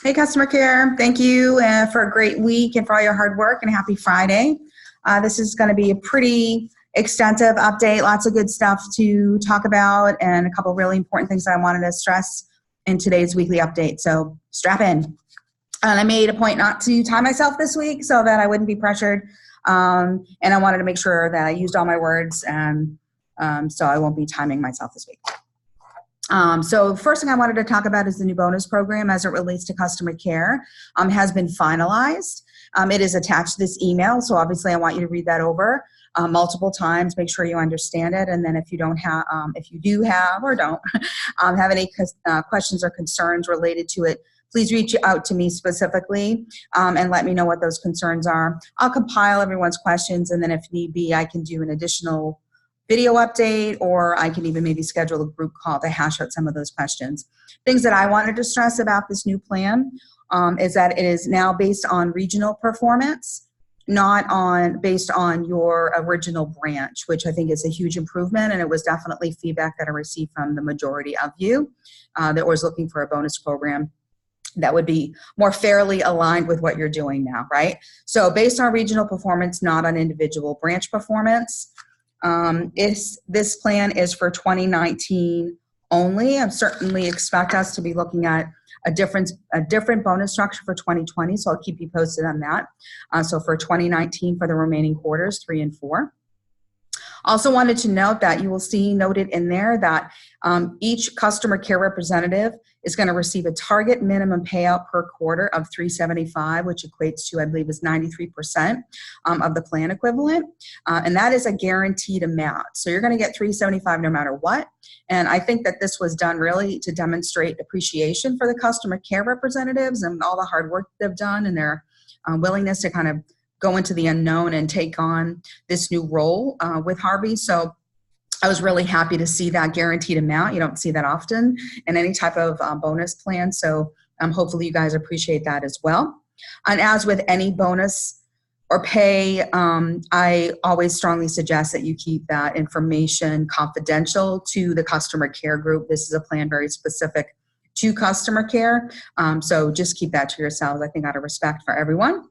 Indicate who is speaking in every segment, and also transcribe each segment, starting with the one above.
Speaker 1: Hey, customer care. Thank you for a great week and for all your hard work, and happy Friday. This is going to be a pretty extensive update, lots of good stuff to talk about, and a couple really important things that I wanted to stress in today's weekly update. So strap in. And I made a point not to time myself this week so that I wouldn't be pressured. And I wanted to make sure that I used all my words, and so I won't be timing myself this week. So first thing I wanted to talk about is the new bonus program as it relates to customer care has been finalized. It is attached to this email, so obviously I want you to read that over multiple times, make sure you understand it, and then if you don't have, if you do have or don't have any questions or concerns related to it, please reach out to me specifically and let me know what those concerns are. I'll compile everyone's questions, and then if need be, I can do an additional video update, or I can even maybe schedule a group call to hash out some of those questions. Things that I wanted to stress about this new plan is that it is now based on regional performance, not based on your original branch, which I think is a huge improvement, and it was definitely feedback that I received from the majority of you that was looking for a bonus program that would be more fairly aligned with what you're doing now, right? So based on regional performance, not on individual branch performance. This plan is for 2019 only. I certainly expect us to be looking at a different bonus structure for 2020, so I'll keep you posted on that. So for 2019, for the remaining quarters, 3 and 4. Also wanted to note that you will see noted in there that each customer care representative is going to receive a target minimum payout per quarter of $375, which equates to, I believe, is 93% of the plan equivalent. And that is a guaranteed amount. So you're going to get $375 no matter what. And I think that this was done really to demonstrate appreciation for the customer care representatives and all the hard work they've done and their willingness to kind of go into the unknown and take on this new role with Harvey. So I was really happy to see that guaranteed amount. You don't see that often in any type of bonus plan. So hopefully you guys appreciate that as well. And as with any bonus or pay, I always strongly suggest that you keep that information confidential to the customer care group. This is a plan very specific to customer care. So just keep that to yourselves, I think, out of respect for everyone.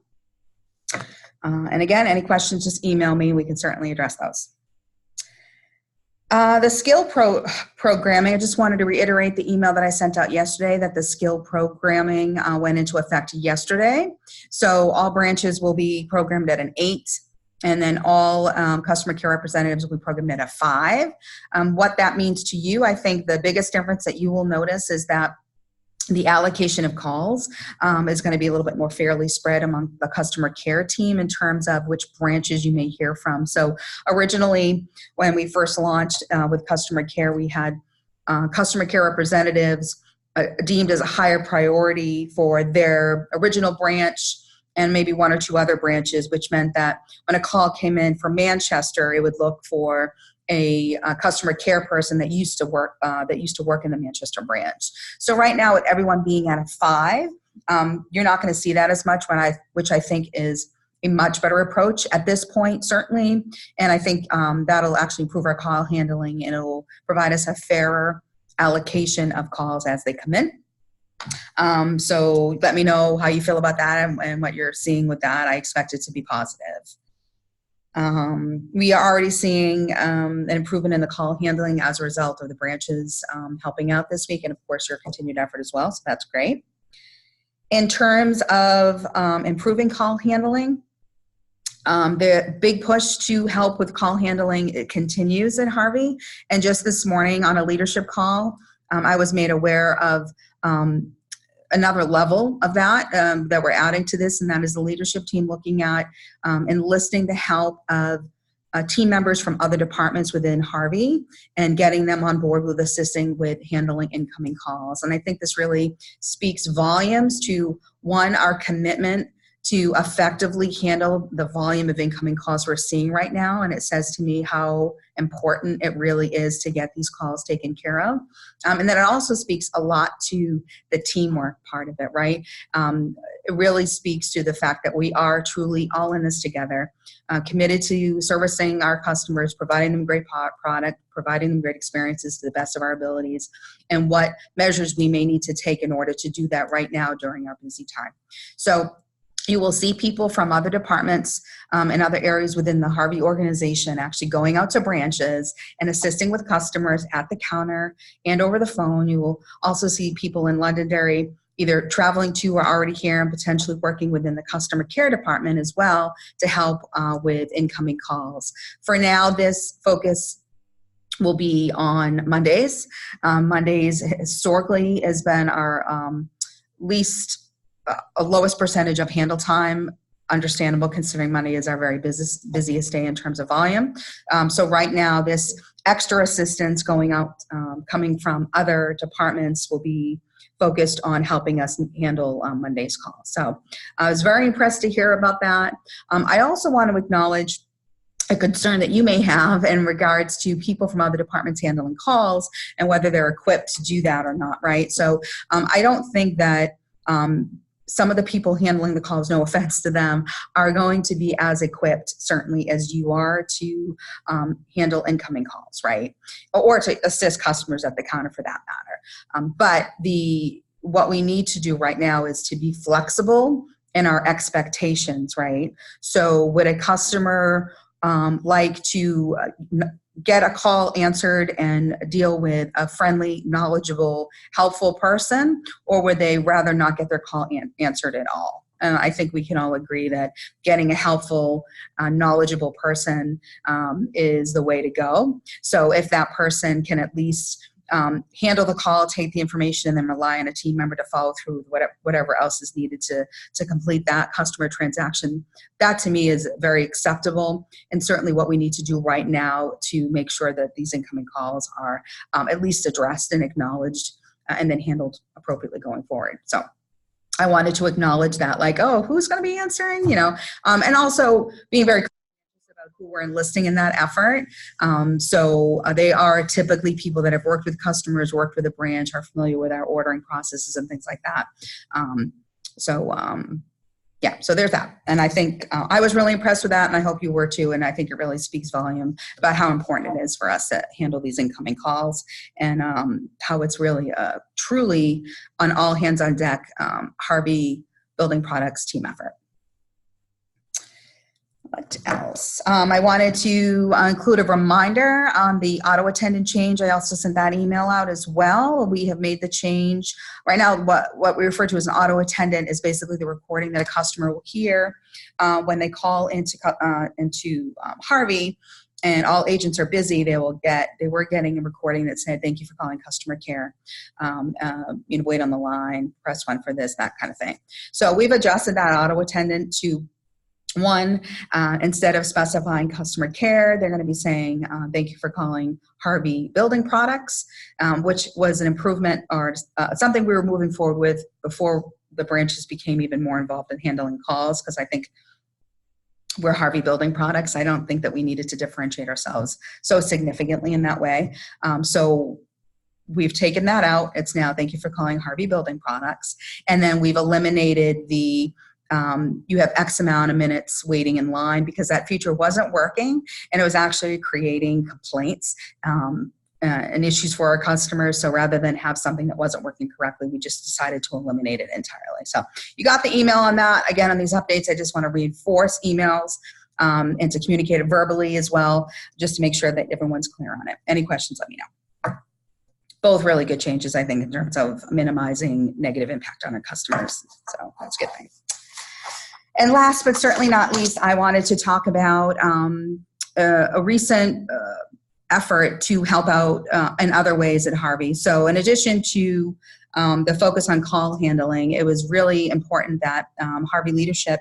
Speaker 1: And again, any questions, just email me. We can certainly address those. The skill programming, I just wanted to reiterate the email that I sent out yesterday that the skill programming went into effect yesterday. So all branches will be programmed at an 8, and then all customer care representatives will be programmed at a 5. What that means to you, I think the biggest difference that you will notice is that the allocation of calls is going to be a little bit more fairly spread among the customer care team in terms of which branches you may hear from. So originally, when we first launched with customer care, we had customer care representatives deemed as a higher priority for their original branch and maybe 1 or 2 other branches, which meant that when a call came in from Manchester, it would look for a customer care person that used to work in the Manchester branch. So right now, with everyone being at a 5, you're not going to see that as much, which I think is a much better approach at this point, certainly. And I think that'll actually improve our call handling, and it'll provide us a fairer allocation of calls as they come in. So let me know how you feel about that and what you're seeing with that. I expect it to be positive. We are already seeing an improvement in the call handling as a result of the branches helping out this week, and of course your continued effort as well, so that's great. In terms of improving call handling, the big push to help with call handling, it continues at Harvey, and just this morning on a leadership call, I was made aware of another level of that that we're adding to this, and that is the leadership team looking at enlisting the help of team members from other departments within Harvey and getting them on board with assisting with handling incoming calls. And I think this really speaks volumes to, one, our commitment to effectively handle the volume of incoming calls we're seeing right now. And it says to me how important it really is to get these calls taken care of. And then it also speaks a lot to the teamwork part of it, right? it really speaks to the fact that we are truly all in this together, committed to servicing our customers, providing them great product, providing them great experiences to the best of our abilities, and what measures we may need to take in order to do that right now during our busy time. So you will see people from other departments and other areas within the Harvey organization actually going out to branches and assisting with customers at the counter and over the phone. You will also see people in Londonderry either traveling to or already here and potentially working within the customer care department as well to help with incoming calls. For now, this focus will be on Mondays. Mondays historically has been our lowest percentage of handle time. Understandable, considering Monday is our very busiest day in terms of volume. So right now, this extra assistance going out, coming from other departments, will be focused on helping us handle Monday's calls. So I was very impressed to hear about that. I also want to acknowledge a concern that you may have in regards to people from other departments handling calls and whether they're equipped to do that or not, right? So I don't think that some of the people handling the calls, no offense to them, are going to be as equipped, certainly, as you are to handle incoming calls, right? Or to assist customers at the counter for that matter. But what we need to do right now is to be flexible in our expectations, right? So would a customer like to get a call answered and deal with a friendly, knowledgeable, helpful person, or would they rather not get their call answered at all? And I think we can all agree that getting a helpful, knowledgeable person is the way to go. So if that person can at least handle the call, take the information, and then rely on a team member to follow through with whatever else is needed to complete that customer transaction, that to me is very acceptable, and certainly what we need to do right now to make sure that these incoming calls are at least addressed and acknowledged and then handled appropriately going forward. So I wanted to acknowledge that, like, oh, who's going to be answering, and also being very about who we're enlisting in that effort. So they are typically people that have worked with customers, worked with a branch, are familiar with our ordering processes and things like that. Yeah, so there's that. And I think I was really impressed with that, and I hope you were too. And I think it really speaks volume about how important it is for us to handle these incoming calls, and how it's really truly an all hands on deck Harvey Building Products team effort. What else? I wanted to include a reminder on the auto attendant change. I also sent that email out as well. We have made the change. Right now, what we refer to as an auto attendant is basically the recording that a customer will hear when they call into Harvey, and all agents are busy. They were getting a recording that said, "Thank you for calling customer care. Wait on the line, press 1 for this," that kind of thing. So we've adjusted that auto attendant to one, instead of specifying customer care, they're going to be saying, "Thank you for calling Harvey Building Products," which was an improvement or something we were moving forward with before the branches became even more involved in handling calls, because I think we're Harvey Building Products. I don't think that we needed to differentiate ourselves so significantly in that way. So we've taken that out. It's now, "Thank you for calling Harvey Building Products." And then we've eliminated the you have X amount of minutes waiting in line, because that feature wasn't working and it was actually creating complaints and issues for our customers. So rather than have something that wasn't working correctly, we just decided to eliminate it entirely. So you got the email on that. Again, on these updates, I just want to reinforce emails and to communicate it verbally as well, just to make sure that everyone's clear on it. Any questions, let me know. Both really good changes, I think, in terms of minimizing negative impact on our customers. So that's a good thing. And last but certainly not least, I wanted to talk about a recent effort to help out in other ways at Harvey. So in addition to the focus on call handling, it was really important that Harvey leadership,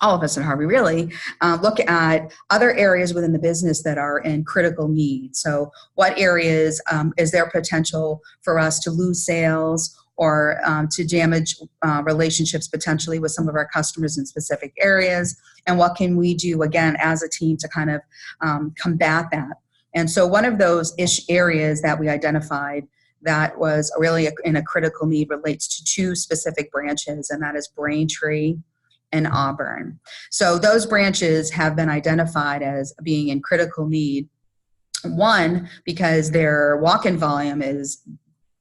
Speaker 1: all of us at Harvey really, look at other areas within the business that are in critical need. So what areas is there potential for us to lose sales or to damage relationships potentially with some of our customers in specific areas, and what can we do, again, as a team to kind of combat that. And so one of those areas that we identified that was really in a critical need relates to two specific branches, and that is Braintree and Auburn. So those branches have been identified as being in critical need. One, because their walk-in volume is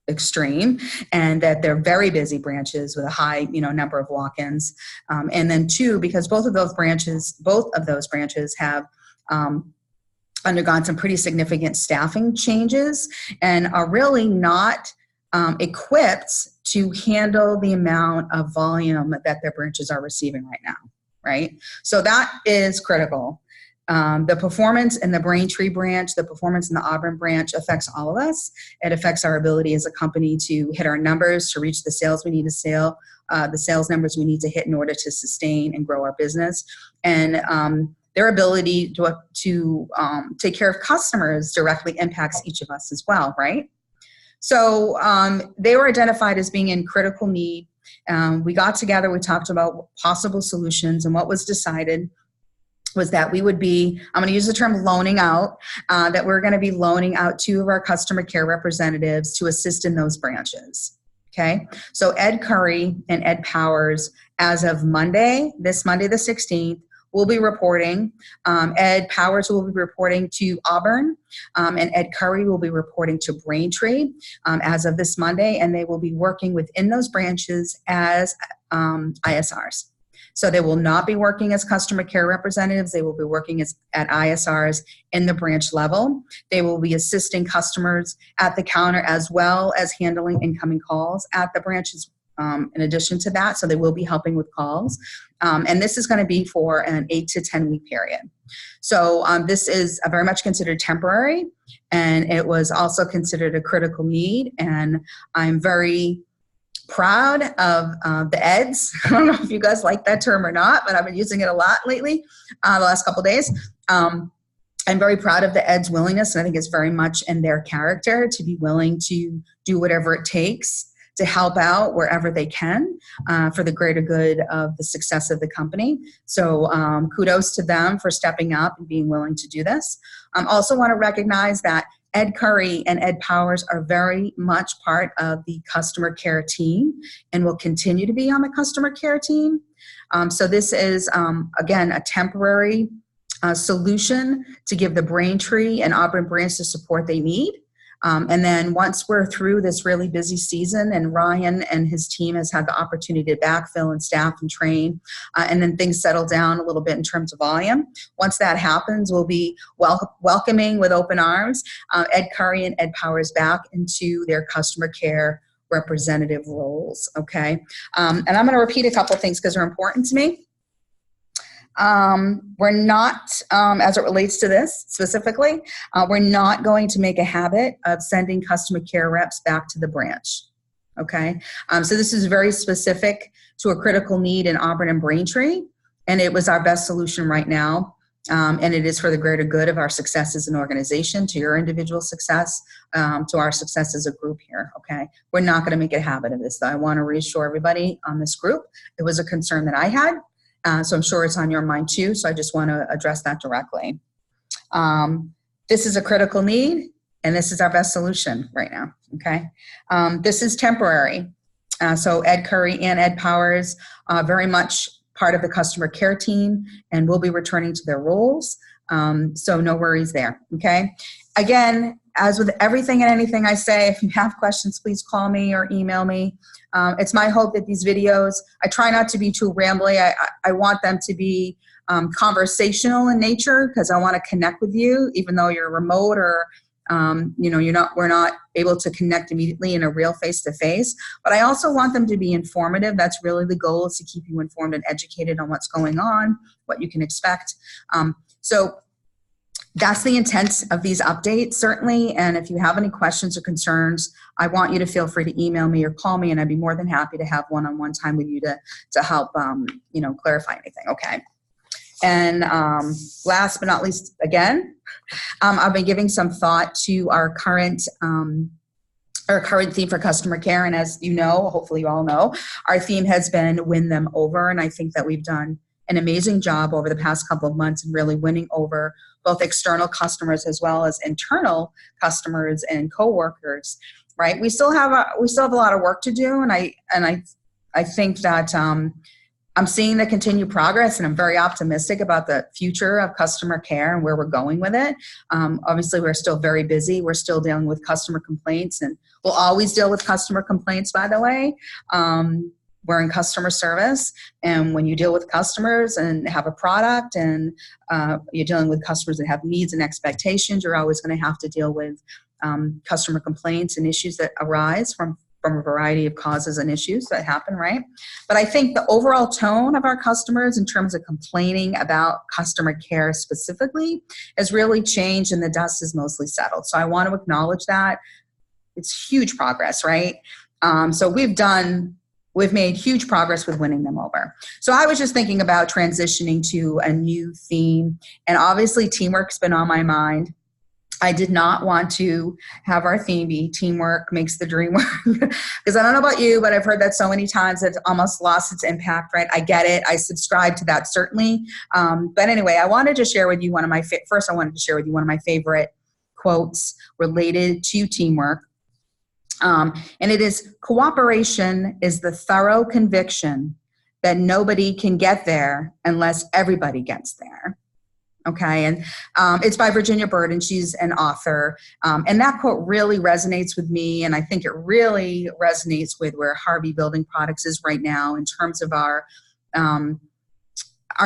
Speaker 1: extreme and that they're very busy branches with a high number of walk-ins, and then two, because both of those branches have undergone some pretty significant staffing changes and are really not equipped to handle the amount of volume that their branches are receiving right now, right? So that is critical. The performance in the Braintree branch, the performance in the Auburn branch affects all of us. It affects our ability as a company to hit our numbers, to reach the sales we need to sell, the sales numbers we need to hit in order to sustain and grow our business. And their ability to take care of customers directly impacts each of us as well, right? So they were identified as being in critical need. We got together, we talked about possible solutions, and what was decided was that we would be, I'm going to use the term loaning out, that we're going to be loaning out two of our customer care representatives to assist in those branches. Okay, so Ed Curry and Ed Powers, as of this Monday the 16th, will be reporting. Ed Powers will be reporting to Auburn, and Ed Curry will be reporting to Braintree as of this Monday, and they will be working within those branches as ISRs. So they will not be working as customer care representatives. They will be working at ISRs in the branch level. They will be assisting customers at the counter as well as handling incoming calls at the branches in addition to that. So they will be helping with calls. And this is going to be for an 8 to 10 week period. So this is very much considered temporary, and it was also considered a critical need. And I'm very proud of the EDs. I don't know if you guys like that term or not, but I've been using it a lot lately, the last couple of days. I'm very proud of the EDs' willingness, and I think it's very much in their character to be willing to do whatever it takes to help out wherever they can for the greater good of the success of the company. So kudos to them for stepping up and being willing to do this. I also want to recognize that Ed Curry and Ed Powers are very much part of the customer care team and will continue to be on the customer care team. So this is, again, a temporary solution to give the Braintree and Auburn branch the support they need. And then once we're through this really busy season and Ryan and his team has had the opportunity to backfill and staff and train, and then things settle down a little bit in terms of volume, once that happens, we'll be welcoming with open arms Ed Curry and Ed Powers back into their customer care representative roles, okay? And I'm going to repeat a couple of things because they're important to me. We're not, as it relates to this specifically, we're not going to make a habit of sending customer care reps back to the branch, okay? So this is very specific to a critical need in Auburn and Braintree, and it was our best solution right now, and it is for the greater good of our success as an organization, to your individual success, to our success as a group here, okay? We're not going to make a habit of this, though. I want to reassure everybody on this group. It was a concern that I had. So I'm sure it's on your mind too, so I just want to address that directly. This is a critical need, and this is our best solution right now, okay? This is temporary. So Ed Curry and Ed Powers are very much part of the customer care team and will be returning to their roles, so no worries there, okay? Again, as with everything and anything I say, if you have questions, please call me or email me. It's my hope that these videos, I try not to be too rambly. I want them to be conversational in nature because I want to connect with you, even though you're remote or we're not able to connect immediately in a real face-to-face. But I also want them to be informative. That's really the goal, is to keep you informed and educated on what's going on, what you can expect. So that's the intent of these updates, certainly. And if you have any questions or concerns, I want you to feel free to email me or call me, and I'd be more than happy to have one-on-one time with you to help, clarify anything. Okay. And last but not least, again, I've been giving some thought to our current theme for customer care. And as you know, hopefully you all know, our theme has been win them over. And I think that we've done an amazing job over the past couple of months in really winning over both external customers as well as internal customers and coworkers. right? We still have a lot of work to do, and I think that I'm seeing the continued progress, and I'm very optimistic about the future of customer care and where we're going with it. Obviously, we're still very busy. We're still dealing with customer complaints, and we'll always deal with customer complaints, by the way. We're in customer service, and when you deal with customers and have a product, and you're dealing with customers that have needs and expectations, you're always going to have to deal with customer complaints and issues that arise from a variety of causes and issues that happen, right? But I think the overall tone of our customers in terms of complaining about customer care specifically has really changed, and the dust is mostly settled. So I want to acknowledge that. It's huge progress, right? So we've made huge progress with winning them over. So I was just thinking about transitioning to a new theme, and obviously teamwork's been on my mind. I did not want to have our theme be teamwork makes the dream work, because I don't know about you, but I've heard that so many times it's almost lost its impact, right? I get it. I subscribe to that, certainly. But anyway, I wanted to share with you one of my favorite quotes related to teamwork. And it is, cooperation is the thorough conviction that nobody can get there unless everybody gets there. Okay, and it's by Virginia Bird, and she's an author. And that quote really resonates with me, and I think it really resonates with where Harvey Building Products is right now in terms of our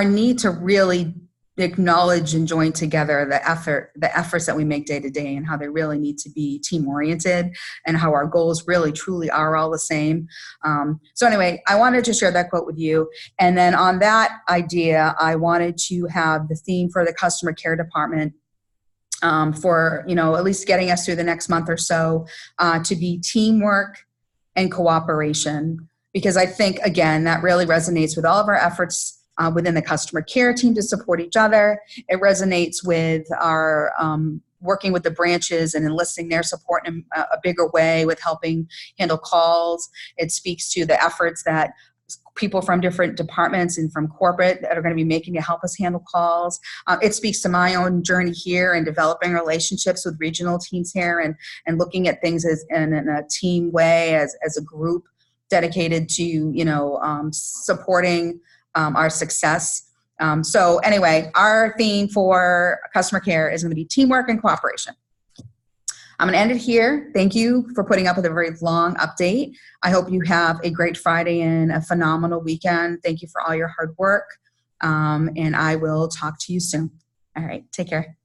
Speaker 1: need to really acknowledge and join together the efforts that we make day to day, and how they really need to be team oriented, and how our goals really truly are all the same. So anyway, I wanted to share that quote with you. And then on that idea, I wanted to have the theme for the customer care department for, at least getting us through the next month or so, to be teamwork and cooperation, because I think, again, that really resonates with all of our efforts within the customer care team to support each other. It resonates with our working with the branches and enlisting their support in a bigger way with helping handle calls. It speaks to the efforts that people from different departments and from corporate that are going to be making to help us handle calls. It speaks to my own journey here and developing relationships with regional teams here, and looking at things in a team way, as a group dedicated to supporting our success. So anyway, our theme for customer care is going to be teamwork and cooperation. I'm going to end it here. Thank you for putting up with a very long update. I hope you have a great Friday and a phenomenal weekend. Thank you for all your hard work. And I will talk to you soon. All right, take care.